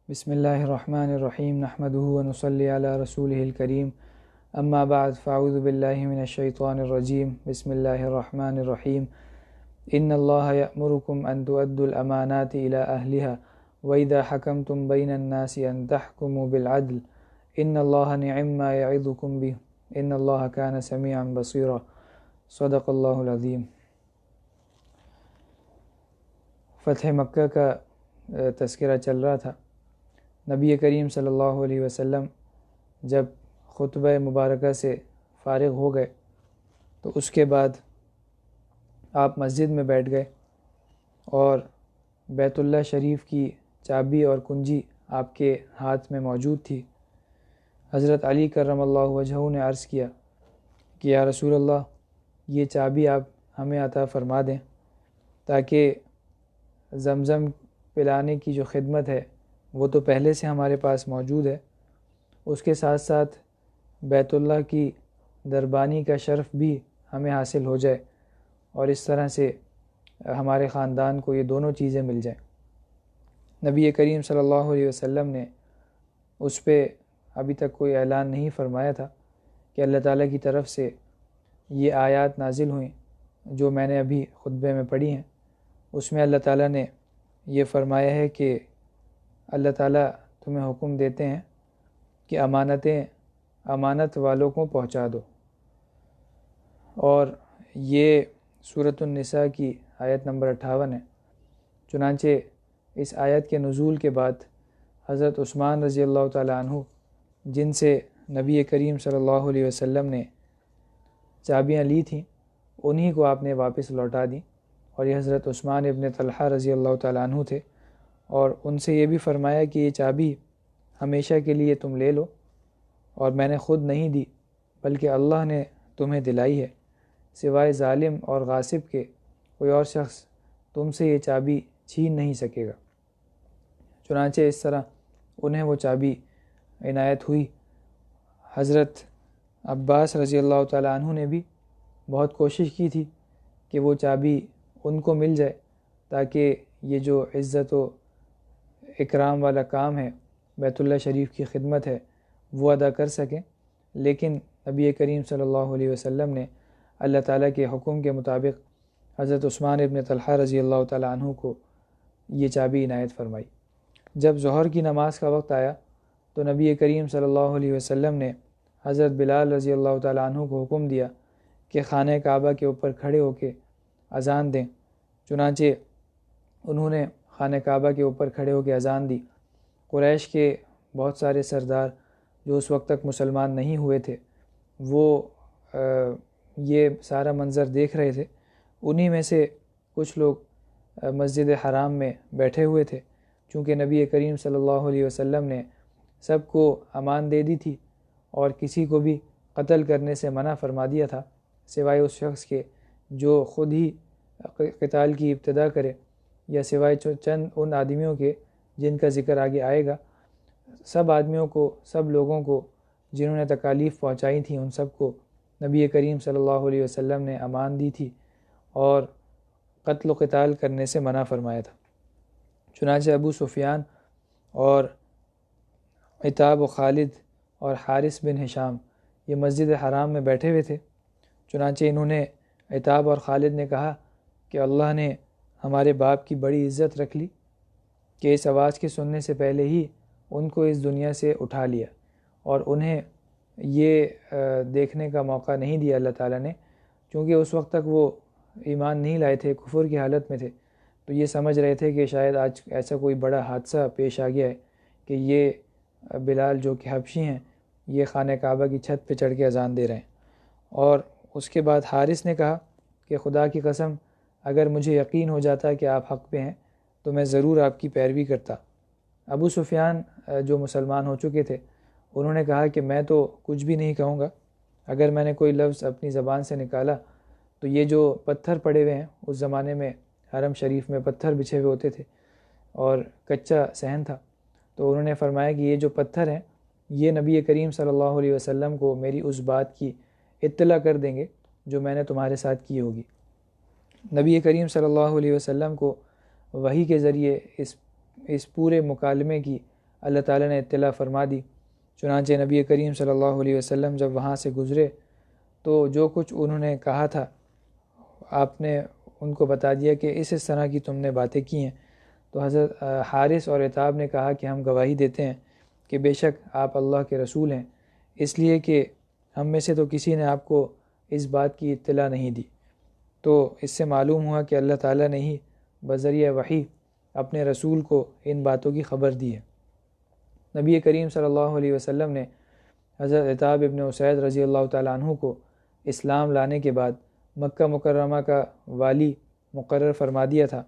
بسم اللہ الرحمن الرحیم نحمدہ ونصلی علی رسولہ الکریم اما بعد فاعوذ باللہ من الشیطان الرجیم بسم اللہ الرحمن الرحیم ان اللہ یأمرکم ان تؤدوا الامانات الی اہلها واذا حکمتم بین الناس ان تحکموا بالعدل ان اللہ نعم ما یعظکم بہ ان اللہ کان سمیعا بصیرا صدق اللہ العظیم۔ فتح مکہ کا تذکرہ چل رہا تھا۔ نبی کریم صلی اللہ علیہ وسلم جب خطبہ مبارکہ سے فارغ ہو گئے تو اس کے بعد آپ مسجد میں بیٹھ گئے اور بیت اللہ شریف کی چابی اور کنجی آپ کے ہاتھ میں موجود تھی۔ حضرت علی کرم اللہ وجہہ نے عرض کیا کہ یا رسول اللہ، یہ چابی آپ ہمیں عطا فرما دیں تاکہ زمزم پلانے کی جو خدمت ہے وہ تو پہلے سے ہمارے پاس موجود ہے، اس کے ساتھ ساتھ بیت اللہ کی دربانی کا شرف بھی ہمیں حاصل ہو جائے اور اس طرح سے ہمارے خاندان کو یہ دونوں چیزیں مل جائیں۔ نبی کریم صلی اللہ علیہ وسلم نے اس پہ ابھی تک کوئی اعلان نہیں فرمایا تھا کہ اللہ تعالیٰ کی طرف سے یہ آیات نازل ہوئیں جو میں نے ابھی خطبے میں پڑھی ہیں۔ اس میں اللہ تعالیٰ نے یہ فرمایا ہے کہ اللہ تعالیٰ تمہیں حکم دیتے ہیں کہ امانت والوں کو پہنچا دو، اور یہ سورۃ النساء کی آیت نمبر 58 ہے۔ چنانچہ اس آیت کے نزول کے بعد حضرت عثمان رضی اللہ تعالیٰ عنہ، جن سے نبی کریم صلی اللہ علیہ وسلم نے چابیاں لی تھیں، انہی کو آپ نے واپس لوٹا دیں، اور یہ حضرت عثمان ابن طلحہ رضی اللہ تعالیٰ عنہ تھے، اور ان سے یہ بھی فرمایا کہ یہ چابی ہمیشہ کے لیے تم لے لو، اور میں نے خود نہیں دی بلکہ اللہ نے تمہیں دلائی ہے، سوائے ظالم اور غاصب کے کوئی اور شخص تم سے یہ چابی چھین نہیں سکے گا۔ چنانچہ اس طرح انہیں وہ چابی عنایت ہوئی۔ حضرت عباس رضی اللہ تعالیٰ عنہ نے بھی بہت کوشش کی تھی کہ وہ چابی ان کو مل جائے تاکہ یہ جو عزت و اکرام والا کام ہے، بیت اللہ شریف کی خدمت ہے، وہ ادا کر سکیں، لیکن نبی کریم صلی اللہ علیہ وسلم نے اللہ تعالیٰ کے حکم کے مطابق حضرت عثمان ابن طلحہ رضی اللہ تعالیٰ عنہ کو یہ چابی عنایت فرمائی۔ جب ظہر کی نماز کا وقت آیا تو نبی کریم صلی اللہ علیہ وسلم نے حضرت بلال رضی اللہ تعالیٰ عنہ کو حکم دیا کہ خانہ کعبہ کے اوپر کھڑے ہو کے اذان دیں۔ چنانچہ انہوں نے خانہ کعبہ کے اوپر کھڑے ہو کے اذان دی۔ قریش کے بہت سارے سردار جو اس وقت تک مسلمان نہیں ہوئے تھے، وہ یہ سارا منظر دیکھ رہے تھے۔ انہی میں سے کچھ لوگ مسجد حرام میں بیٹھے ہوئے تھے، چونکہ نبی کریم صلی اللہ علیہ وسلم نے سب کو امان دے دی تھی اور کسی کو بھی قتل کرنے سے منع فرما دیا تھا، سوائے اس شخص کے جو خود ہی قتال کی ابتدا کرے، یا سوائے چند ان آدمیوں کے جن کا ذکر آگے آئے گا۔ سب آدمیوں کو، سب لوگوں کو جنہوں نے تکالیف پہنچائی تھیں، ان سب کو نبی کریم صلی اللہ علیہ وسلم نے امان دی تھی اور قتل و قتال کرنے سے منع فرمایا تھا۔ چنانچہ ابو سفیان اور عتاب و خالد اور حارث بن ہشام یہ مسجد حرام میں بیٹھے ہوئے تھے۔ چنانچہ انہوں نے، عتاب اور خالد نے کہا کہ اللہ نے ہمارے باپ کی بڑی عزت رکھ لی کہ اس آواز کے سننے سے پہلے ہی ان کو اس دنیا سے اٹھا لیا، اور انہیں یہ دیکھنے کا موقع نہیں دیا اللہ تعالیٰ نے، کیونکہ اس وقت تک وہ ایمان نہیں لائے تھے، کفر کی حالت میں تھے، تو یہ سمجھ رہے تھے کہ شاید آج ایسا کوئی بڑا حادثہ پیش آ گیا ہے کہ یہ بلال جو کہ حبشی ہیں، یہ خانہ کعبہ کی چھت پہ چڑھ کے اذان دے رہے ہیں۔ اور اس کے بعد حارث نے کہا کہ خدا کی قسم، اگر مجھے یقین ہو جاتا کہ آپ حق پہ ہیں تو میں ضرور آپ کی پیروی کرتا۔ ابو سفیان جو مسلمان ہو چکے تھے، انہوں نے کہا کہ میں تو کچھ بھی نہیں کہوں گا، اگر میں نے کوئی لفظ اپنی زبان سے نکالا تو یہ جو پتھر پڑے ہوئے ہیں، اس زمانے میں حرم شریف میں پتھر بچھے ہوئے ہوتے تھے اور کچا صحن تھا، تو انہوں نے فرمایا کہ یہ جو پتھر ہیں یہ نبی کریم صلی اللہ علیہ وسلم کو میری اس بات کی اطلاع کر دیں گے جو میں نے تمہارے ساتھ کی ہوگی۔ نبی کریم صلی اللہ علیہ وسلم کو وحی کے ذریعے اس پورے مکالمے کی اللہ تعالیٰ نے اطلاع فرما دی۔ چنانچہ نبی کریم صلی اللہ علیہ وسلم جب وہاں سے گزرے تو جو کچھ انہوں نے کہا تھا آپ نے ان کو بتا دیا کہ اس طرح کی تم نے باتیں کی ہیں۔ تو حضرت حارث اور عتاب نے کہا کہ ہم گواہی دیتے ہیں کہ بے شک آپ اللہ کے رسول ہیں، اس لیے کہ ہم میں سے تو کسی نے آپ کو اس بات کی اطلاع نہیں دی۔ تو اس سے معلوم ہوا کہ اللہ تعالیٰ نے ہی بذریعہ وحی اپنے رسول کو ان باتوں کی خبر دی ہے۔ نبی کریم صلی اللہ علیہ وسلم نے حضرت عتاب ابن اسید رضی اللہ تعالیٰ عنہ کو اسلام لانے کے بعد مکہ مکرمہ کا والی مقرر فرما دیا تھا،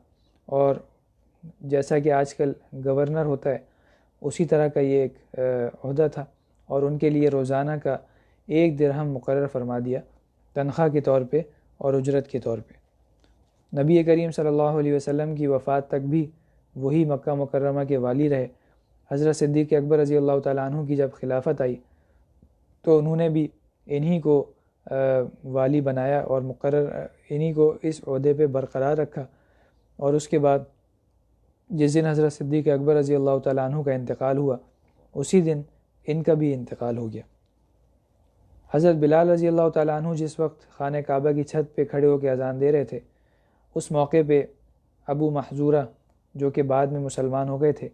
اور جیسا کہ آج کل گورنر ہوتا ہے اسی طرح کا یہ ایک عہدہ تھا، اور ان کے لیے روزانہ کا 1 درہم مقرر فرما دیا تنخواہ کے طور پہ اور اجرت کے طور پہ۔ نبی کریم صلی اللہ علیہ وسلم کی وفات تک بھی وہی مکہ مکرمہ کے والی رہے۔ حضرت صدیق اکبر رضی اللہ تعالیٰ عنہ کی جب خلافت آئی تو انہوں نے بھی انہی کو والی بنایا اور مقرر انہی کو اس عہدے پہ برقرار رکھا، اور اس کے بعد جس دن حضرت صدیق اکبر رضی اللہ تعالیٰ عنہ کا انتقال ہوا اسی دن ان کا بھی انتقال ہو گیا۔ حضرت بلال رضی اللہ تعالیٰ عنہ جس وقت خانہ کعبہ کی چھت پہ کھڑے ہو کے اذان دے رہے تھے، اس موقع پہ ابو محذورہ جو کہ بعد میں مسلمان ہو گئے تھے،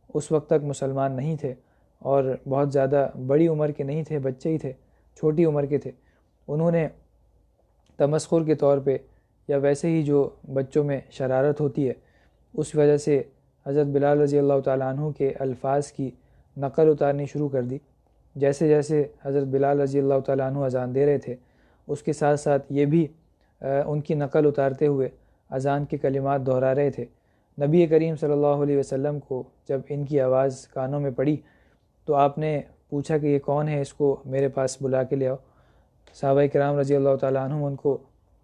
اس وقت تک مسلمان نہیں تھے اور بہت زیادہ بڑی عمر کے نہیں تھے، بچے ہی تھے، چھوٹی عمر کے تھے، انہوں نے تمسخر کے طور پہ یا ویسے ہی جو بچوں میں شرارت ہوتی ہے اس وجہ سے حضرت بلال رضی اللہ تعالیٰ عنہ کے الفاظ کی نقل اتارنی شروع کر دی۔ جیسے جیسے حضرت بلال رضی اللہ تعالیٰ عنہ اذان دے رہے تھے اس کے ساتھ ساتھ یہ بھی ان کی نقل اتارتے ہوئے اذان کے کلمات دہرا رہے تھے۔ نبی کریم صلی اللہ علیہ وسلم کو جب ان کی آواز کانوں میں پڑی تو آپ نے پوچھا کہ یہ کون ہے، اس کو میرے پاس بلا کے لے آؤ۔ صحابہ کرام رضی اللہ تعالیٰ عنہ ان کو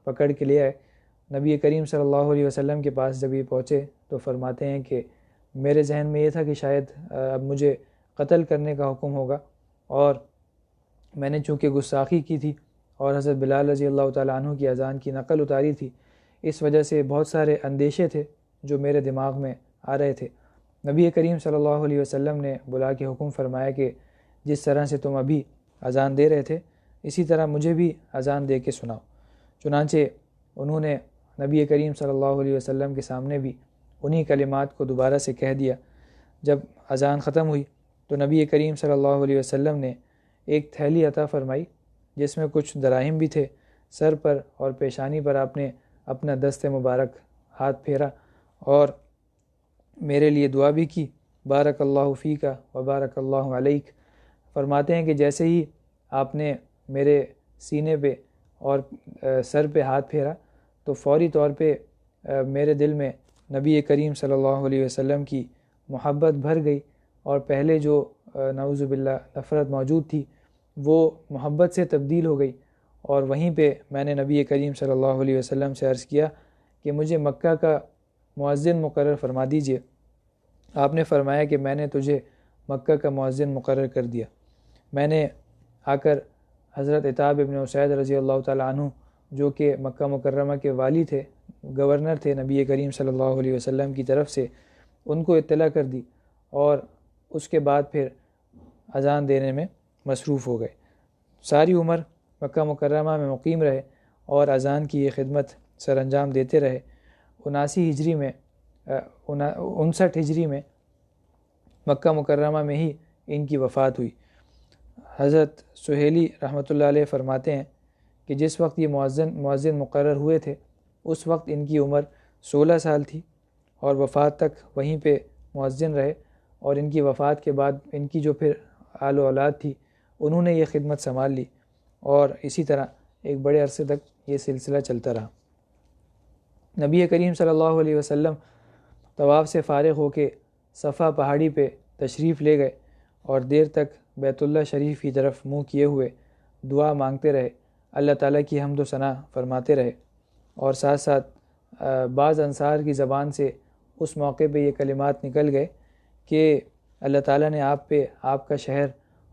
پکڑ کے لے آئے۔ نبی کریم صلی اللہ علیہ وسلم کے پاس جب یہ پہنچے تو فرماتے ہیں کہ میرے ذہن میں یہ تھا کہ شاید اب مجھے قتل کرنے کا حکم ہوگا، اور میں نے چونکہ گستاخی کی تھی اور حضرت بلال رضی اللہ تعالیٰ عنہ کی اذان کی نقل اتاری تھی، اس وجہ سے بہت سارے اندیشے تھے جو میرے دماغ میں آ رہے تھے۔ نبی کریم صلی اللہ علیہ وسلم نے بلا کے حکم فرمایا کہ جس طرح سے تم ابھی اذان دے رہے تھے اسی طرح مجھے بھی اذان دے کے سناؤ۔ چنانچہ انہوں نے نبی کریم صلی اللہ علیہ وسلم کے سامنے بھی انہی کلمات کو دوبارہ سے کہہ دیا۔ جب اذان ختم ہوئی تو نبی کریم صلی اللہ علیہ وسلم نے ایک تھیلی عطا فرمائی جس میں کچھ دراہم بھی تھے۔ سر پر اور پیشانی پر آپ نے اپنا دست مبارک ہاتھ پھیرا اور میرے لیے دعا بھی کی، بارک اللہ فیکا و بارک اللہ علیک۔ فرماتے ہیں کہ جیسے ہی آپ نے میرے سینے پہ اور سر پہ ہاتھ پھیرا تو فوری طور پہ میرے دل میں نبی کریم صلی اللہ علیہ وسلم کی محبت بھر گئی، اور پہلے جو نعوذ باللہ نفرت موجود تھی وہ محبت سے تبدیل ہو گئی، اور وہیں پہ میں نے نبی کریم صلی اللہ علیہ وسلم سے عرض کیا کہ مجھے مکہ کا مؤذن مقرر فرما دیجئے۔ آپ نے فرمایا کہ میں نے تجھے مکہ کا مؤذن مقرر کر دیا۔ میں نے آ کر حضرت عتاب ابن اسید رضی اللہ تعالیٰ عنہ جو کہ مکہ مکرمہ کے والی تھے، گورنر تھے نبی کریم صلی اللہ علیہ وسلم کی طرف سے، ان کو اطلاع کر دی، اور اس کے بعد پھر اذان دینے میں مصروف ہو گئے۔ ساری عمر مکہ مکرمہ میں مقیم رہے اور اذان کی یہ خدمت سر انجام دیتے رہے۔ 59 ہجری میں 59 ہجری میں مکہ مکرمہ میں ہی ان کی وفات ہوئی۔ حضرت سہیلی رحمۃ اللہ علیہ فرماتے ہیں کہ جس وقت یہ مؤذن مقرر ہوئے تھے اس وقت ان کی عمر 16 سال تھی، اور وفات تک وہیں پہ مؤذن رہے، اور ان کی وفات کے بعد ان کی جو پھر آل و اولاد تھی انہوں نے یہ خدمت سنبھال لی، اور اسی طرح ایک بڑے عرصے تک یہ سلسلہ چلتا رہا۔ نبی کریم صلی اللہ علیہ وسلم طواف سے فارغ ہو کے صفا پہاڑی پہ تشریف لے گئے اور دیر تک بیت اللہ شریف کی طرف منہ کیے ہوئے دعا مانگتے رہے، اللہ تعالیٰ کی حمد و ثنا فرماتے رہے، اور ساتھ ساتھ بعض انصار کی زبان سے اس موقع پہ یہ کلمات نکل گئے کہ اللہ تعالیٰ نے آپ پہ آپ کا شہر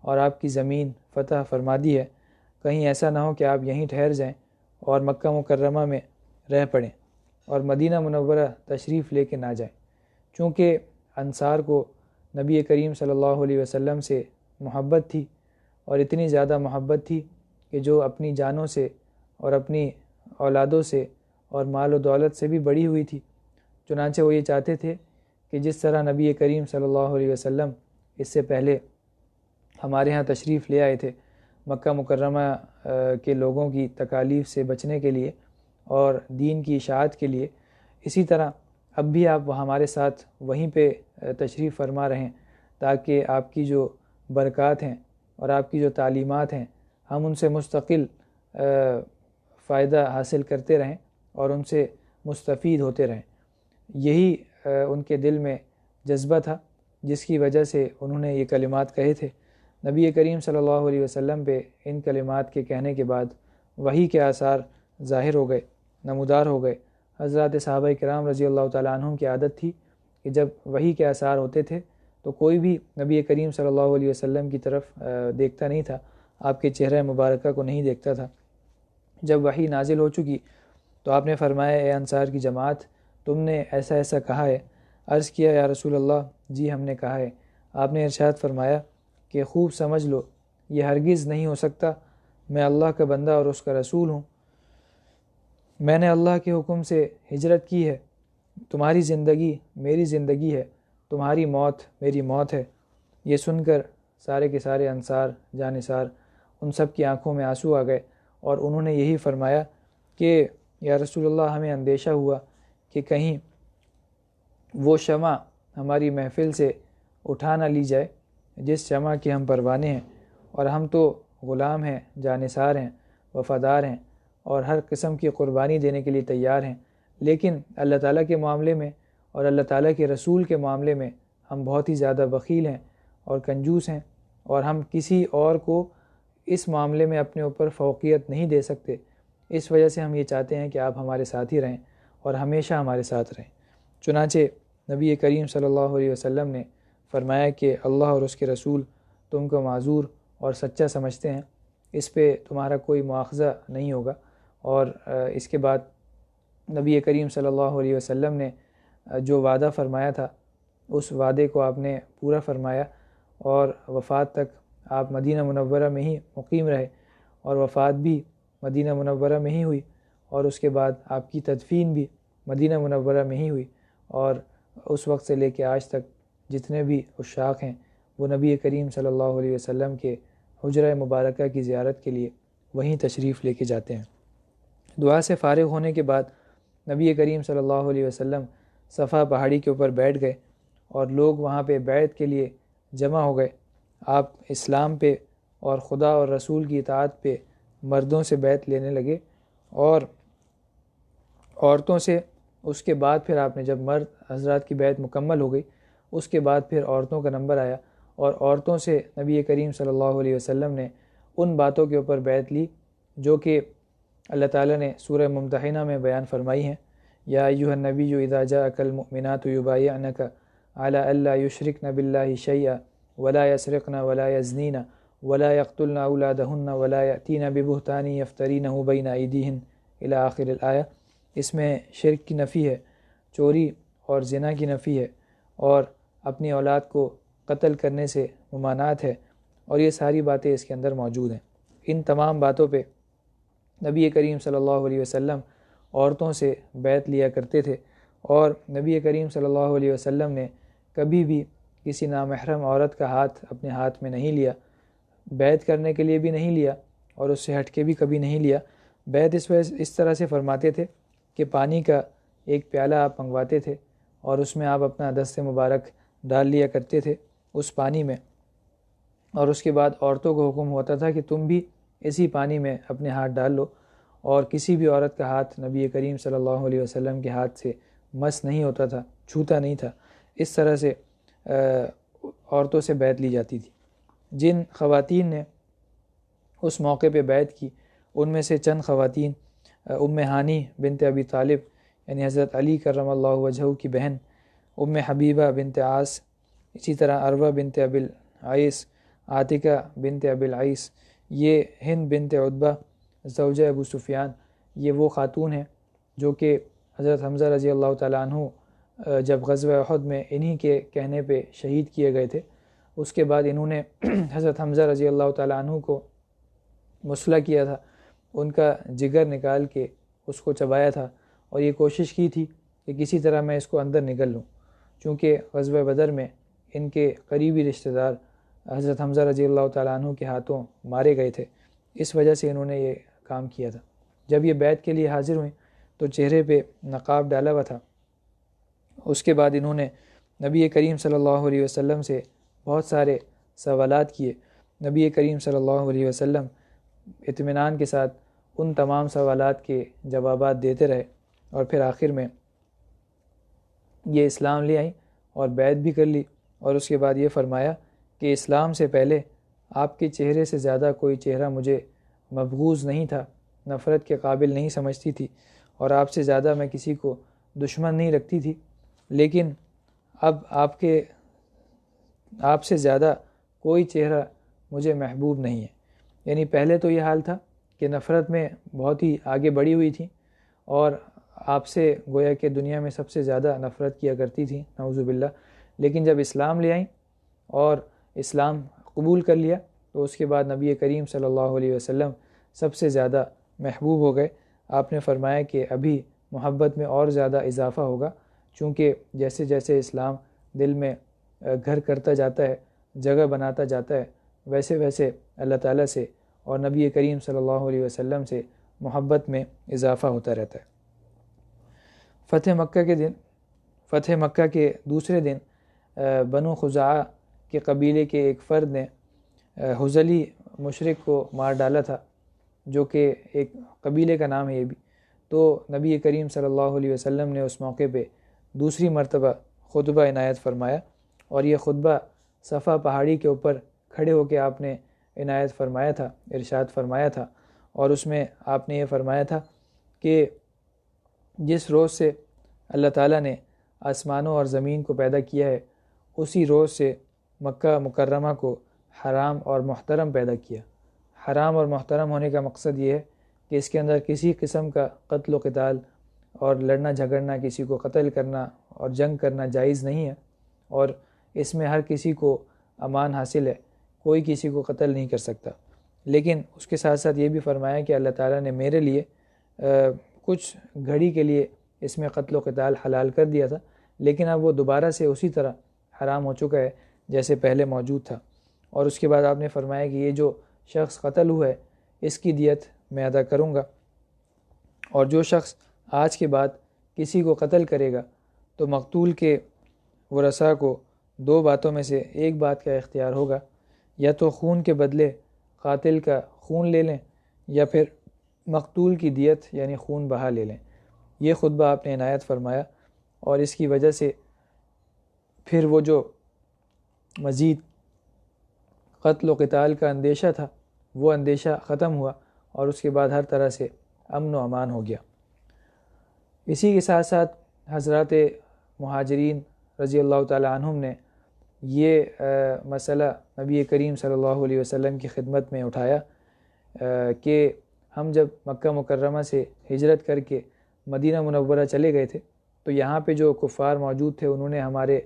اور آپ کی زمین فتح فرما دی ہے، کہیں ایسا نہ ہو کہ آپ یہیں ٹھہر جائیں اور مکہ مکرمہ میں رہ پڑیں اور مدینہ منورہ تشریف لے کے نہ جائیں۔ چونکہ انصار کو نبی کریم صلی اللہ علیہ وسلم سے محبت تھی، اور اتنی زیادہ محبت تھی کہ جو اپنی جانوں سے اور اپنی اولادوں سے اور مال و دولت سے بھی بڑی ہوئی تھی۔ چنانچہ وہ یہ چاہتے تھے کہ جس طرح نبی کریم صلی اللہ علیہ وسلم اس سے پہلے ہمارے ہاں تشریف لے آئے تھے مکہ مکرمہ کے لوگوں کی تکالیف سے بچنے کے لیے اور دین کی اشاعت کے لیے، اسی طرح اب بھی آپ ہمارے ساتھ وہیں پہ تشریف فرما رہیں تاکہ آپ کی جو برکات ہیں اور آپ کی جو تعلیمات ہیں ہم ان سے مستقل فائدہ حاصل کرتے رہیں اور ان سے مستفید ہوتے رہیں۔ یہی ان کے دل میں جذبہ تھا جس کی وجہ سے انہوں نے یہ کلمات کہے تھے۔ نبی کریم صلی اللہ علیہ وسلم پہ ان کلمات کے کہنے کے بعد وحی کے آثار ظاہر ہو گئے، نمودار ہو گئے۔ حضرات صحابہ کرام رضی اللہ تعالیٰ عنہم کی عادت تھی کہ جب وحی کے آثار ہوتے تھے تو کوئی بھی نبی کریم صلی اللہ علیہ وسلم کی طرف دیکھتا نہیں تھا، آپ کے چہرہ مبارکہ کو نہیں دیکھتا تھا۔ جب وحی نازل ہو چکی تو آپ نے فرمایا، اے انصار کی جماعت، تم نے ایسا ایسا کہا ہے۔ عرض کیا، یا رسول اللہ، جی ہم نے کہا ہے۔ آپ نے ارشاد فرمایا کہ خوب سمجھ لو، یہ ہرگز نہیں ہو سکتا، میں اللہ کا بندہ اور اس کا رسول ہوں، میں نے اللہ کے حکم سے ہجرت کی ہے، تمہاری زندگی میری زندگی ہے، تمہاری موت میری موت ہے۔ یہ سن کر سارے کے سارے انصار جانثار ان سب کی آنکھوں میں آنسو آ گئے، اور انہوں نے یہی فرمایا کہ یا رسول اللہ، ہمیں اندیشہ ہوا کہ کہیں وہ شمع ہماری محفل سے اٹھا نہ لی جائے جس شمع کے ہم پروانے ہیں، اور ہم تو غلام ہیں، جانثار ہیں، وفادار ہیں، اور ہر قسم کی قربانی دینے کے لیے تیار ہیں، لیکن اللہ تعالیٰ کے معاملے میں اور اللہ تعالیٰ کے رسول کے معاملے میں ہم بہت ہی زیادہ بخیل ہیں اور کنجوس ہیں، اور ہم کسی اور کو اس معاملے میں اپنے اوپر فوقیت نہیں دے سکتے۔ اس وجہ سے ہم یہ چاہتے ہیں کہ آپ ہمارے ساتھ ہی رہیں اور ہمیشہ ہمارے ساتھ رہیں۔ چنانچہ نبی کریم صلی اللہ علیہ وسلم نے فرمایا کہ اللہ اور اس کے رسول تم کو معذور اور سچا سمجھتے ہیں، اس پہ تمہارا کوئی مواخذہ نہیں ہوگا۔ اور اس کے بعد نبی کریم صلی اللہ علیہ وسلم نے جو وعدہ فرمایا تھا اس وعدے کو آپ نے پورا فرمایا، اور وفات تک آپ مدینہ منورہ میں ہی مقیم رہے، اور وفات بھی مدینہ منورہ میں ہی ہوئی، اور اس کے بعد آپ کی تدفین بھی مدینہ منورہ میں ہی ہوئی، اور اس وقت سے لے کے آج تک جتنے بھی عشاق ہیں وہ نبی کریم صلی اللہ علیہ وسلم کے حجرہ مبارکہ کی زیارت کے لیے وہیں تشریف لے کے جاتے ہیں۔ دعا سے فارغ ہونے کے بعد نبی کریم صلی اللہ علیہ وسلم صفا پہاڑی کے اوپر بیٹھ گئے، اور لوگ وہاں پہ بیعت کے لیے جمع ہو گئے۔ آپ اسلام پہ اور خدا اور رسول کی اطاعت پہ مردوں سے بیعت لینے لگے، اور عورتوں سے اس کے بعد پھر آپ نے جب مرد حضرات کی بیعت مکمل ہو گئی اس کے بعد پھر عورتوں کا نمبر آیا، اور عورتوں سے نبی کریم صلی اللہ علیہ وسلم نے ان باتوں کے اوپر بیعت لی جو کہ اللہ تعالیٰ نے سورہ ممتحنہ میں بیان فرمائی ہیں۔ یا ایھا النبی اذا جاءک المؤمنات یبایعنک علی الا یشرکن باللہ شیئا ولا یسرقن ولا یزنین ولا یقتلن اولادہن ولا یأتین ببہتان یفترینہ بین ایدیہن الی آخر الآیہ۔ اس میں شرک کی نفی ہے، چوری اور زنا کی نفی ہے، اور اپنی اولاد کو قتل کرنے سے ممانعت ہے، اور یہ ساری باتیں اس کے اندر موجود ہیں۔ ان تمام باتوں پہ نبی کریم صلی اللہ علیہ وسلم عورتوں سے بیعت لیا کرتے تھے، اور نبی کریم صلی اللہ علیہ وسلم نے کبھی بھی کسی نامحرم عورت کا ہاتھ اپنے ہاتھ میں نہیں لیا، بیعت کرنے کے لیے بھی نہیں لیا، اور اس سے ہٹ کے بھی کبھی نہیں لیا۔ بیعت اس طرح سے فرماتے تھے کہ پانی کا ایک پیالہ آپ منگواتے تھے، اور اس میں آپ اپنا دست مبارک ڈال لیا کرتے تھے اس پانی میں، اور اس کے بعد عورتوں کو حکم ہوتا تھا کہ تم بھی اسی پانی میں اپنے ہاتھ ڈال لو، اور کسی بھی عورت کا ہاتھ نبی کریم صلی اللہ علیہ وسلم کے ہاتھ سے مس نہیں ہوتا تھا، چھوتا نہیں تھا۔ اس طرح سے عورتوں سے بیعت لی جاتی تھی۔ جن خواتین نے اس موقع پہ بیعت کی ان میں سے چند خواتین ام ہانی بنت ابی طالب یعنی حضرت علی کرم اللہ وجہہ کی بہن، ام حبیبہ بنت عاص، اسی طرح عروہ بنت ابی العیس، عاتکہ بنت ابی العیس، یہ ہند بنت عتبہ زوجہ ابو سفیان، یہ وہ خاتون ہیں جو کہ حضرت حمزہ رضی اللہ تعالیٰ عنہ جب غزوہ احد میں انہی کے کہنے پہ شہید کیے گئے تھے، اس کے بعد انہوں نے حضرت حمزہ رضی اللہ تعالیٰ عنہ کو مسلح کیا تھا، ان کا جگر نکال کے اس کو چبایا تھا، اور یہ کوشش کی تھی کہ کسی طرح میں اس کو اندر نگل لوں، چونکہ غزوہ بدر میں ان کے قریبی رشتہ دار حضرت حمزہ رضی اللہ تعالیٰ عنہ کے ہاتھوں مارے گئے تھے، اس وجہ سے انہوں نے یہ کام کیا تھا۔ جب یہ بیعت کے لیے حاضر ہوئیں تو چہرے پہ نقاب ڈالا ہوا تھا۔ اس کے بعد انہوں نے نبی کریم صلی اللہ علیہ وسلم سے بہت سارے سوالات کیے۔ نبی کریم صلی اللہ علیہ وسلم اطمینان کے ساتھ ان تمام سوالات کے جوابات دیتے رہے، اور پھر آخر میں یہ اسلام لے آئیں اور بیعت بھی کر لی، اور اس کے بعد یہ فرمایا کہ اسلام سے پہلے آپ کے چہرے سے زیادہ کوئی چہرہ مجھے مبغوض نہیں تھا، نفرت کے قابل نہیں سمجھتی تھی، اور آپ سے زیادہ میں کسی کو دشمن نہیں رکھتی تھی، لیکن اب آپ سے زیادہ کوئی چہرہ مجھے محبوب نہیں ہے۔ یعنی پہلے تو یہ حال تھا کہ نفرت میں بہت ہی آگے بڑھی ہوئی تھی، اور آپ سے گویا کہ دنیا میں سب سے زیادہ نفرت کیا کرتی تھی، نعوذ باللہ، لیکن جب اسلام لے آئیں اور اسلام قبول کر لیا تو اس کے بعد نبی کریم صلی اللہ علیہ وسلم سب سے زیادہ محبوب ہو گئے۔ آپ نے فرمایا کہ ابھی محبت میں اور زیادہ اضافہ ہوگا، چونکہ جیسے جیسے اسلام دل میں گھر کرتا جاتا ہے، جگہ بناتا جاتا ہے، ویسے ویسے اللہ تعالیٰ سے اور نبی کریم صلی اللہ علیہ وسلم سے محبت میں اضافہ ہوتا رہتا ہے۔ فتح مکہ کے دوسرے دن بنو خزاعہ کے قبیلے کے ایک فرد نے حذلی مشرک کو مار ڈالا تھا، جو کہ ایک قبیلے کا نام ہے یہ بھی۔ تو نبی کریم صلی اللہ علیہ وسلم نے اس موقع پہ دوسری مرتبہ خطبہ عنایت فرمایا، اور یہ خطبہ صفا پہاڑی کے اوپر کھڑے ہو کے آپ نے عنایت فرمایا تھا، ارشاد فرمایا تھا، اور اس میں آپ نے یہ فرمایا تھا کہ جس روز سے اللہ تعالیٰ نے آسمانوں اور زمین کو پیدا کیا ہے، اسی روز سے مکہ مکرمہ کو حرام اور محترم پیدا کیا۔ حرام اور محترم ہونے کا مقصد یہ ہے کہ اس کے اندر کسی قسم کا قتل و قتال اور لڑنا جھگڑنا، کسی کو قتل کرنا اور جنگ کرنا جائز نہیں ہے، اور اس میں ہر کسی کو امان حاصل ہے، کوئی کسی کو قتل نہیں کر سکتا۔ لیکن اس کے ساتھ ساتھ یہ بھی فرمایا کہ اللہ تعالیٰ نے میرے لیے کچھ گھڑی کے لیے اس میں قتل و قتال حلال کر دیا تھا، لیکن اب وہ دوبارہ سے اسی طرح حرام ہو چکا ہے جیسے پہلے موجود تھا۔ اور اس کے بعد آپ نے فرمایا کہ یہ جو شخص قتل ہوا ہے اس کی دیت میں ادا کروں گا، اور جو شخص آج کے بعد کسی کو قتل کرے گا تو مقتول کے ورثاء کو دو باتوں میں سے ایک بات کا اختیار ہوگا، یا تو خون کے بدلے قاتل کا خون لے لیں، یا پھر مقتول کی دیت یعنی خون بہا لے لیں۔ یہ خطبہ آپ نے عنایت فرمایا، اور اس کی وجہ سے پھر وہ جو مزید قتل و قتال کا اندیشہ تھا وہ اندیشہ ختم ہوا، اور اس کے بعد ہر طرح سے امن و امان ہو گیا۔ اسی کے ساتھ ساتھ حضرات مہاجرین رضی اللہ تعالی عنہم نے یہ مسئلہ نبی کریم صلی اللہ علیہ وسلم کی خدمت میں اٹھایا کہ ہم جب مکہ مکرمہ سے ہجرت کر کے مدینہ منورہ چلے گئے تھے تو یہاں پہ جو کفار موجود تھے انہوں نے ہمارے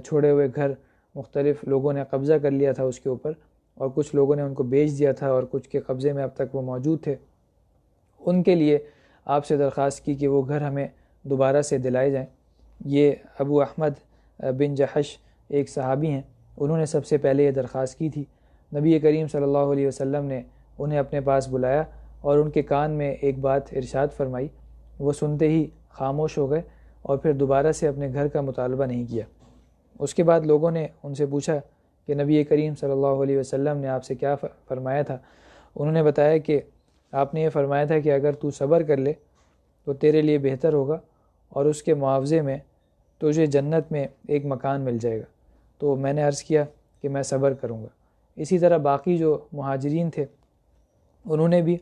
چھوڑے ہوئے گھر مختلف لوگوں نے قبضہ کر لیا تھا اس کے اوپر، اور کچھ لوگوں نے ان کو بیچ دیا تھا، اور کچھ کے قبضے میں اب تک وہ موجود تھے۔ ان کے لیے آپ سے درخواست کی کہ وہ گھر ہمیں دوبارہ سے دلائے جائیں۔ یہ ابو احمد بن جحش ایک صحابی ہیں، انہوں نے سب سے پہلے یہ درخواست کی تھی۔ نبی کریم صلی اللہ علیہ وسلم نے انہیں اپنے پاس بلایا اور ان کے کان میں ایک بات ارشاد فرمائی، وہ سنتے ہی خاموش ہو گئے اور پھر دوبارہ سے اپنے گھر کا مطالبہ نہیں کیا۔ اس کے بعد لوگوں نے ان سے پوچھا کہ نبی کریم صلی اللہ علیہ وسلم نے آپ سے کیا فرمایا تھا؟ انہوں نے بتایا کہ آپ نے یہ فرمایا تھا کہ اگر تو صبر کر لے تو تیرے لیے بہتر ہوگا، اور اس کے معاوضے میں تجھے جنت میں ایک مکان مل جائے گا۔ تو میں نے عرض کیا کہ میں صبر کروں گا۔ اسی طرح باقی جو مہاجرین تھے انہوں نے بھی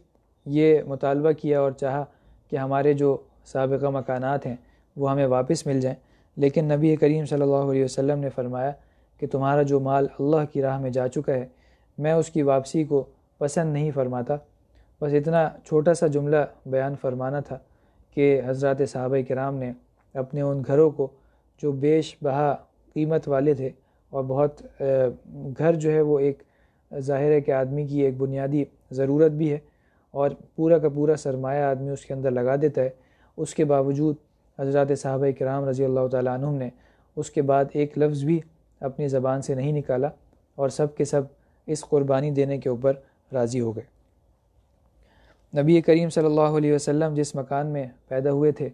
یہ مطالبہ کیا اور چاہا کہ ہمارے جو سابقہ مکانات ہیں وہ ہمیں واپس مل جائیں، لیکن نبی کریم صلی اللہ علیہ وسلم نے فرمایا کہ تمہارا جو مال اللہ کی راہ میں جا چکا ہے میں اس کی واپسی کو پسند نہیں فرماتا۔ بس اتنا چھوٹا سا جملہ بیان فرمانا تھا کہ حضرات صحابہ کرام نے اپنے ان گھروں کو جو بیش بہا قیمت والے تھے، اور بہت گھر جو ہے وہ ایک ظاہر ہے کہ آدمی کی ایک بنیادی ضرورت بھی ہے، اور پورا کا پورا سرمایہ آدمی اس کے اندر لگا دیتا ہے، اس کے باوجود حضرات صحابہ کرام رضی اللہ تعالیٰ عنہم نے اس کے بعد ایک لفظ بھی اپنی زبان سے نہیں نکالا، اور سب کے سب اس قربانی دینے کے اوپر راضی ہو گئے۔ نبی کریم صلی اللہ علیہ وسلم جس مکان میں پیدا ہوئے تھے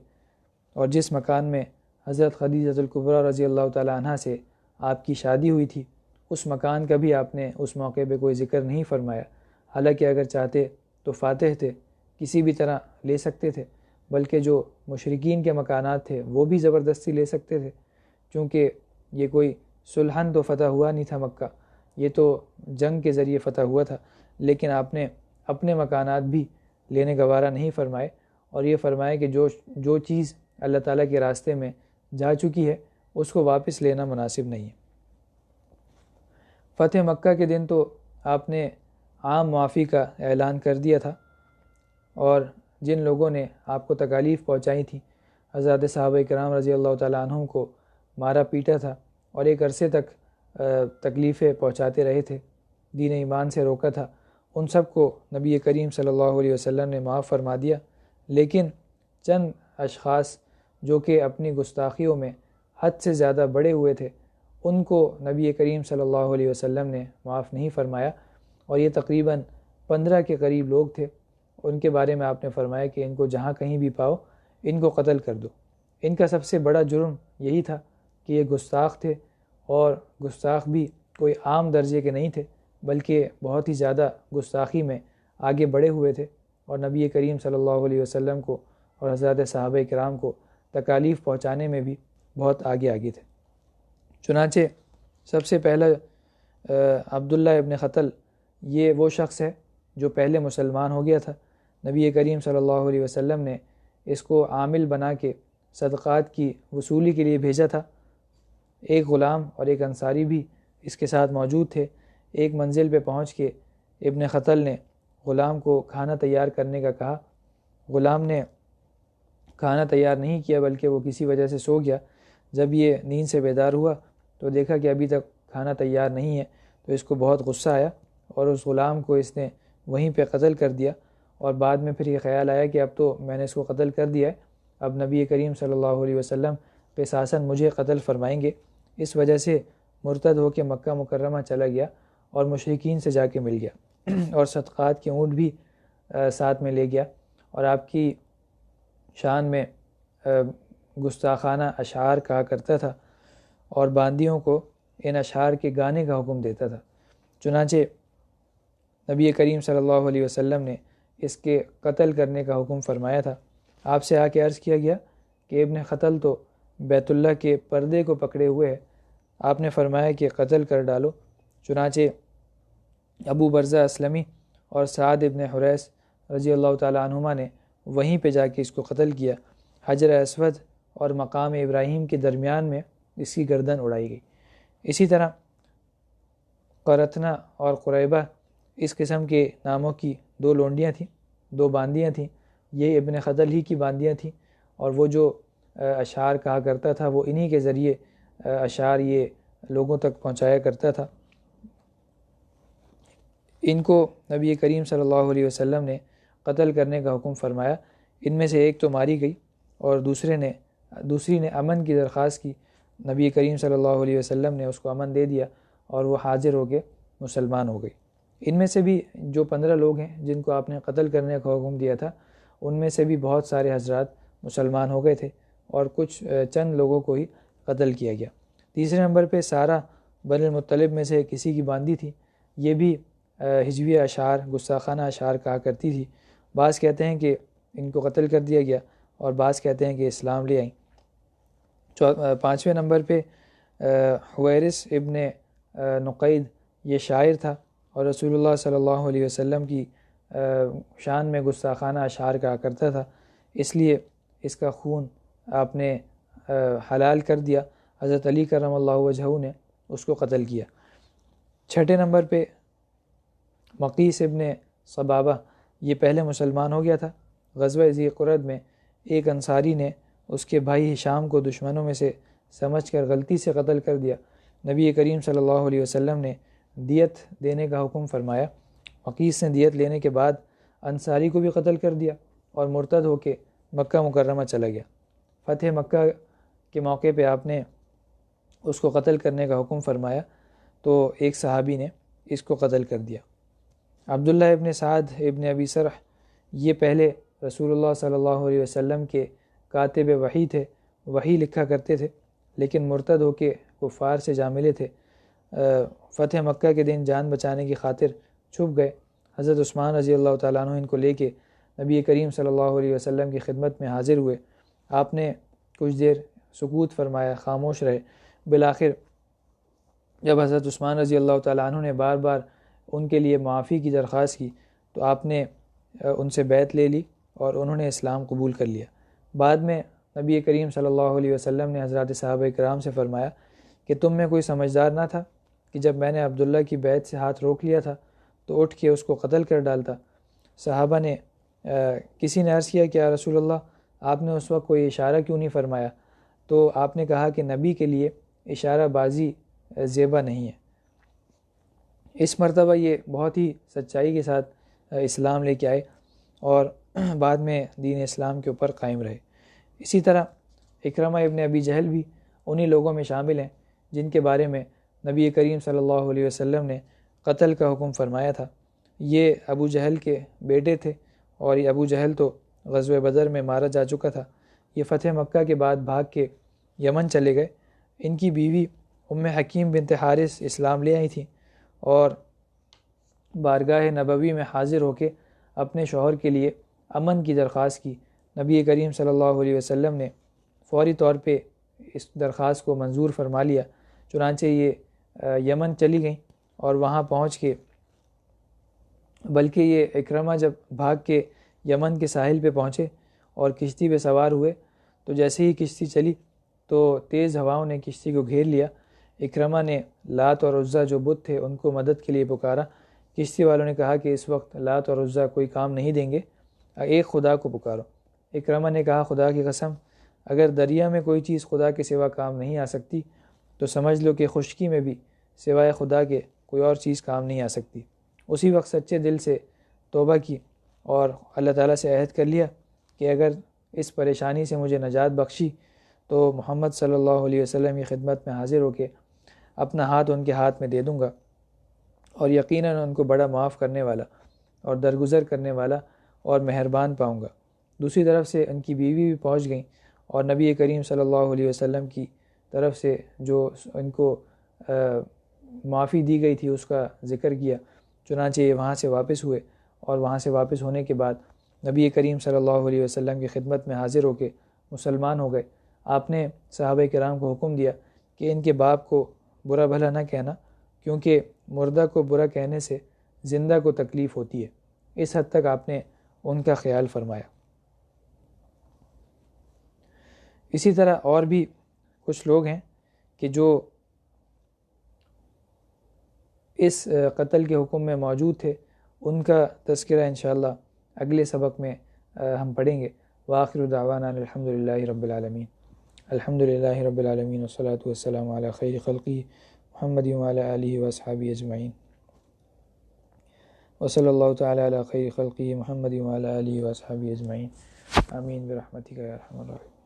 اور جس مکان میں حضرت خدیجہ الکبریٰ رضی اللہ تعالیٰ عنہا سے آپ کی شادی ہوئی تھی، اس مکان کا بھی آپ نے اس موقع پہ کوئی ذکر نہیں فرمایا، حالانکہ اگر چاہتے تو فاتح تھے، کسی بھی طرح لے سکتے تھے، بلکہ جو مشرکین کے مکانات تھے وہ بھی زبردستی لے سکتے تھے، چونکہ یہ کوئی صلحاً تو فتح ہوا نہیں تھا مکہ، یہ تو جنگ کے ذریعے فتح ہوا تھا، لیکن آپ نے اپنے مکانات بھی لینے گوارہ نہیں فرمائے، اور یہ فرمائے کہ جو چیز اللہ تعالیٰ کے راستے میں جا چکی ہے اس کو واپس لینا مناسب نہیں ہے۔ فتح مکہ کے دن تو آپ نے عام معافی کا اعلان کر دیا تھا، اور جن لوگوں نے آپ کو تکالیف پہنچائی تھیں، حضرات صحابہ کرام رضی اللہ تعالیٰ عنہم کو مارا پیٹا تھا اور ایک عرصے تک تکلیفیں پہنچاتے رہے تھے، دین ایمان سے روکا تھا، ان سب کو نبی کریم صلی اللہ علیہ وسلم نے معاف فرما دیا، لیکن چند اشخاص جو کہ اپنی گستاخیوں میں حد سے زیادہ بڑے ہوئے تھے، ان کو نبی کریم صلی اللہ علیہ وسلم نے معاف نہیں فرمایا، اور یہ تقریباً 15 کے قریب لوگ تھے۔ ان کے بارے میں آپ نے فرمایا کہ ان کو جہاں کہیں بھی پاؤ ان کو قتل کر دو۔ ان کا سب سے بڑا جرم یہی تھا کہ یہ گستاخ تھے، اور گستاخ بھی کوئی عام درجے کے نہیں تھے، بلکہ بہت ہی زیادہ گستاخی میں آگے بڑھے ہوئے تھے، اور نبی کریم صلی اللہ علیہ وسلم کو اور حضرات صحابہ کرام کو تکالیف پہنچانے میں بھی بہت آگے تھے۔ چنانچہ سب سے پہلا عبداللہ ابن خطل، یہ وہ شخص ہے جو پہلے مسلمان ہو گیا تھا۔ نبی کریم صلی اللہ علیہ وسلم نے اس کو عامل بنا کے صدقات کی وصولی کے لیے بھیجا تھا۔ ایک غلام اور ایک انصاری بھی اس کے ساتھ موجود تھے۔ ایک منزل پہ پہنچ کے ابن خطل نے غلام کو کھانا تیار کرنے کا کہا۔ غلام نے کھانا تیار نہیں کیا، بلکہ وہ کسی وجہ سے سو گیا۔ جب یہ نیند سے بیدار ہوا تو دیکھا کہ ابھی تک کھانا تیار نہیں ہے، تو اس کو بہت غصہ آیا، اور اس غلام کو اس نے وہیں پہ قتل کر دیا، اور بعد میں پھر یہ خیال آیا کہ اب تو میں نے اس کو قتل کر دیا ہے، اب نبی کریم صلی اللہ علیہ وسلم قصاصاً مجھے قتل فرمائیں گے۔ اس وجہ سے مرتد ہو کے مکہ مکرمہ چلا گیا اور مشرکین سے جا کے مل گیا، اور صدقات کے اونٹ بھی ساتھ میں لے گیا، اور آپ کی شان میں گستاخانہ اشعار کہا کرتا تھا، اور باندیوں کو ان اشعار کے گانے کا حکم دیتا تھا۔ چنانچہ نبی کریم صلی اللہ علیہ وسلم نے اس کے قتل کرنے کا حکم فرمایا تھا۔ آپ سے آ کے عرض کیا گیا کہ ابن خطل تو بیت اللہ کے پردے کو پکڑے ہوئے ہے، آپ نے فرمایا کہ قتل کر ڈالو۔ چنانچہ ابو برزہ اسلمی اور سعد ابن حریث رضی اللہ تعالیٰ عنہما نے وہیں پہ جا کے اس کو قتل کیا۔ حجر اسود اور مقام ابراہیم کے درمیان میں اس کی گردن اڑائی گئی۔ اسی طرح قرتنہ اور قریبہ اس قسم کے ناموں کی 2 لونڈیاں تھیں، 2 باندیاں تھیں، یہ ابن خطل ہی کی باندیاں تھیں، اور وہ جو اشعار کہا کرتا تھا وہ انہی کے ذریعے اشعار یہ لوگوں تک پہنچایا کرتا تھا۔ ان کو نبی کریم صلی اللہ علیہ وسلم نے قتل کرنے کا حکم فرمایا۔ ان میں سے ایک تو ماری گئی، اور دوسری نے امن کی درخواست کی۔ نبی کریم صلی اللہ علیہ وسلم نے اس کو امن دے دیا، اور وہ حاضر ہو کے مسلمان ہو گئی۔ ان میں سے بھی جو 15 لوگ ہیں جن کو آپ نے قتل کرنے کا حکم دیا تھا، ان میں سے بھی بہت سارے حضرات مسلمان ہو گئے تھے، اور کچھ چند لوگوں کو ہی قتل کیا گیا۔ تیسرے نمبر پہ سارہ بن المطلب میں سے کسی کی باندی تھی، یہ بھی ہجویہ اشعار، گستاخانہ اشعار کہا کرتی تھی۔ بعض کہتے ہیں کہ ان کو قتل کر دیا گیا، اور بعض کہتے ہیں کہ اسلام لے آئیں۔ 5ویں نمبر پہ حویرث ابن نقید، یہ شاعر تھا، اور رسول اللہ صلی اللہ علیہ وسلم کی شان میں گستاخانہ اشعار کہا کرتا تھا، اس لیے اس کا خون آپ نے حلال کر دیا۔ حضرت علی کرم اللہ وجہہ نے اس کو قتل کیا۔ 6 نمبر پہ مقیس ابن صبابہ، یہ پہلے مسلمان ہو گیا تھا۔ غزوہ ذی قرد میں ایک انصاری نے اس کے بھائی ہشام کو دشمنوں میں سے سمجھ کر غلطی سے قتل کر دیا، نبی کریم صلی اللہ علیہ وسلم نے دیت دینے کا حکم فرمایا۔ وقیص نے دیت لینے کے بعد انصاری کو بھی قتل کر دیا اور مرتد ہو کے مکہ مکرمہ چلا گیا۔ فتح مکہ کے موقع پہ آپ نے اس کو قتل کرنے کا حکم فرمایا تو ایک صحابی نے اس کو قتل کر دیا۔ عبداللہ ابن سعد ابن ابی سرح یہ پہلے رسول اللہ صلی اللہ علیہ وسلم کے کاتب وحی تھے، وحی لکھا کرتے تھے، لیکن مرتد ہو کے کفار سے جا ملے تھے۔ فتح مکہ کے دن جان بچانے کی خاطر چھپ گئے۔ حضرت عثمان رضی اللہ تعالیٰ عنہ ان کو لے کے نبی کریم صلی اللہ علیہ وسلم کی خدمت میں حاضر ہوئے۔ آپ نے کچھ دیر سکوت فرمایا، خاموش رہے۔ بالآخر جب حضرت عثمان رضی اللہ تعالیٰ عنہ نے بار بار ان کے لیے معافی کی درخواست کی تو آپ نے ان سے بیعت لے لی اور انہوں نے اسلام قبول کر لیا۔ بعد میں نبی کریم صلی اللہ علیہ وسلم نے حضرات صحابہ کرام سے فرمایا کہ تم میں کوئی سمجھدار نہ تھا کہ جب میں نے عبداللہ کی بیعت سے ہاتھ روک لیا تھا تو اٹھ کے اس کو قتل کر ڈالتا۔ صحابہ نے کسی نے عرض کیا کہ یا رسول اللہ آپ نے اس وقت کوئی اشارہ کیوں نہیں فرمایا؟ تو آپ نے کہا کہ نبی کے لیے اشارہ بازی زیبا نہیں ہے۔ اس مرتبہ یہ بہت ہی سچائی کے ساتھ اسلام لے کے آئے اور بعد میں دین اسلام کے اوپر قائم رہے۔ اسی طرح اکرمہ ابن ابی جہل بھی انہی لوگوں میں شامل ہیں جن کے بارے میں نبی کریم صلی اللہ علیہ وسلم نے قتل کا حکم فرمایا تھا۔ یہ ابو جہل کے بیٹے تھے اور یہ ابو جہل تو غزوہ بدر میں مارا جا چکا تھا۔ یہ فتح مکہ کے بعد بھاگ کے یمن چلے گئے۔ ان کی بیوی ام حکیم بنت حارث اسلام لے آئی تھیں اور بارگاہ نبوی میں حاضر ہو کے اپنے شوہر کے لیے امن کی درخواست کی۔ نبی کریم صلی اللہ علیہ وسلم نے فوری طور پہ اس درخواست کو منظور فرما لیا۔ چنانچہ یہ یمن چلی گئیں اور وہاں پہنچ کے بلکہ یہ اکرمہ جب بھاگ کے یمن کے ساحل پہ پہنچے اور کشتی پہ سوار ہوئے تو جیسے ہی کشتی چلی تو تیز ہواؤں نے کشتی کو گھیر لیا۔ اکرمہ نے لات اور عزیٰ جو بت تھے ان کو مدد کے لیے پکارا۔ کشتی والوں نے کہا کہ اس وقت لات اور عزیٰ کوئی کام نہیں دیں گے، ایک خدا کو پکارو۔ اکرمہ نے کہا خدا کی قسم اگر دریا میں کوئی چیز خدا کے سوا کام نہیں آ سکتی تو سمجھ لو کہ خشکی میں بھی سوائے خدا کے کوئی اور چیز کام نہیں آ سکتی۔ اسی وقت سچے دل سے توبہ کی اور اللہ تعالیٰ سے عہد کر لیا کہ اگر اس پریشانی سے مجھے نجات بخشی تو محمد صلی اللہ علیہ وسلم کی خدمت میں حاضر ہو کے اپنا ہاتھ ان کے ہاتھ میں دے دوں گا اور یقیناً ان کو بڑا معاف کرنے والا اور درگزر کرنے والا اور مہربان پاؤں گا۔ دوسری طرف سے ان کی بیوی بھی پہنچ گئیں اور نبی کریم صلی اللہ علیہ وسلم کی طرف سے جو ان کو معافی دی گئی تھی اس کا ذکر کیا۔ چنانچہ یہ وہاں سے واپس ہوئے اور وہاں سے واپس ہونے کے بعد نبی کریم صلی اللہ علیہ وسلم کی خدمت میں حاضر ہو کے مسلمان ہو گئے۔ آپ نے صحابہ کرام کو حکم دیا کہ ان کے باپ کو برا بھلا نہ کہنا، کیونکہ مردہ کو برا کہنے سے زندہ کو تکلیف ہوتی ہے۔ اس حد تک آپ نے ان کا خیال فرمایا۔ اسی طرح اور بھی کچھ لوگ ہیں کہ جو اس قتل کے حکم میں موجود تھے، ان کا تذکرہ انشاءاللہ اگلے سبق میں ہم پڑھیں گے۔ وآخر دعوانا الحمدللہ رب العالمین۔ الحمدللہ رب العالمین والصلاة والسلام علی خیر خلقہ محمد وعلی آلہ واصحابہ اجمعین۔ وصلی اللہ تعالی علی خیر خلقہ محمد وعلی آلہ واصحابہ اجمعین۔ آمین برحمتک یا ارحم الراحمین۔